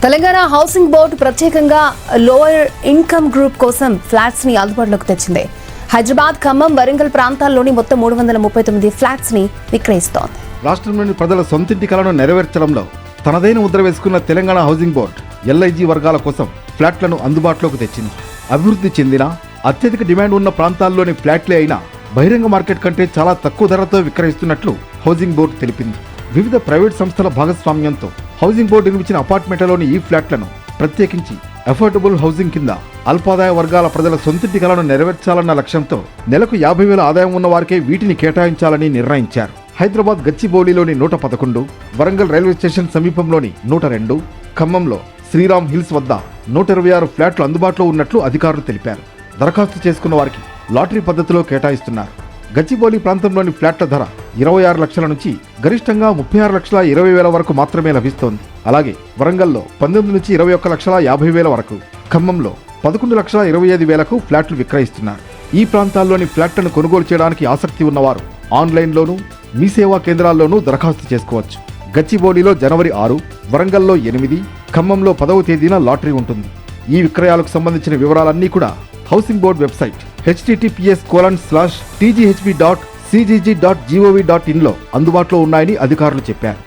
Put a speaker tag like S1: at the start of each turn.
S1: Telangana housing board ప్రత్యేకంగా lower income group కోసం flats ని అందుబాటులోకి తెచ్చింది. హైదరాబాద్, ఖమ్మం, వరంగల్ ప్రాంతాల్లోని మొత్తం 339 ఫ్లాట్స్ ని విక్రయిస్తోంది.
S2: రాష్ట్రంలోని ప్రజల సొంతింటి కలను నెరవేర్చడంలో తనదైన ముద్ర వేసుకున్న తెలంగాణ హౌసింగ్ బోర్డు LIG వర్గాల కోసం ఫ్లాట్లను అందుబాటులోకి తెచ్చింది. అభివృద్ధి చెందిన అత్యధిక డిమాండ్ ఉన్న ప్రాంతాల్లోని ఫ్లాట్లే అయినా బహిరంగ మార్కెట్ కంటే చాలా తక్కువ ధరతో విక్రయిస్తున్నట్లు హౌసింగ్ బోర్డు తెలిపింది. వివిధ ప్రైవేట్ సంస్థల భాగస్వామ్యంతో హౌసింగ్ బోర్డు నిర్మించిన అపార్ట్మెంట్లలోని ఈ ఫ్లాట్లను ప్రత్యేకించి అఫోర్డబుల్ హౌసింగ్ కింద అల్పాదాయ వర్గాల ప్రజల సొంతింటి కలను నెరవేర్చాలన్న లక్ష్యంతో నెలకు 50,000 ఆదాయం ఉన్న వారికే వీటిని కేటాయించాలని నిర్ణయించారు. హైదరాబాద్ గచ్చిబౌలిలోని 111, వరంగల్ రైల్వే స్టేషన్ సమీపంలోని 102, ఖమ్మంలో శ్రీరామ్ హిల్స్ వద్ద 126 ఫ్లాట్లు అందుబాటులో ఉన్నట్లు అధికారులు తెలిపారు. దరఖాస్తు చేసుకున్న వారికి లాటరీ పద్ధతిలో కేటాయిస్తున్నారు. గచ్చిబౌలి ప్రాంతంలోని ఫ్లాట్ల ధర 26 లక్షల నుంచి గరిష్టంగా 36,20,000 వరకు మాత్రమే లభిస్తోంది. అలాగే వరంగల్లో 19 నుంచి 21,50,000 వరకు, ఖమ్మంలో 11,25,000కు ఫ్లాట్లు విక్రయిస్తున్నారు. ఈ ప్రాంతాల్లోని ఫ్లాట్లను కొనుగోలు చేయడానికి ఆసక్తి ఉన్నవారు ఆన్లైన్లోనూ మీ సేవా కేంద్రాల్లోనూ దరఖాస్తు చేసుకోవచ్చు. గచ్చిబౌలిలో జనవరి 6, వరంగల్లో 8, ఖమ్మంలో 10వ తేదీన లాటరీ ఉంటుంది. ఈ విక్రయాలకు సంబంధించిన వివరాలన్నీ కూడా హౌసింగ్ బోర్డు వెబ్సైట్ https://tghb.cgg.gov.in లో అందుబాటులో ఉన్నాయని అధికారులు చెప్పారు.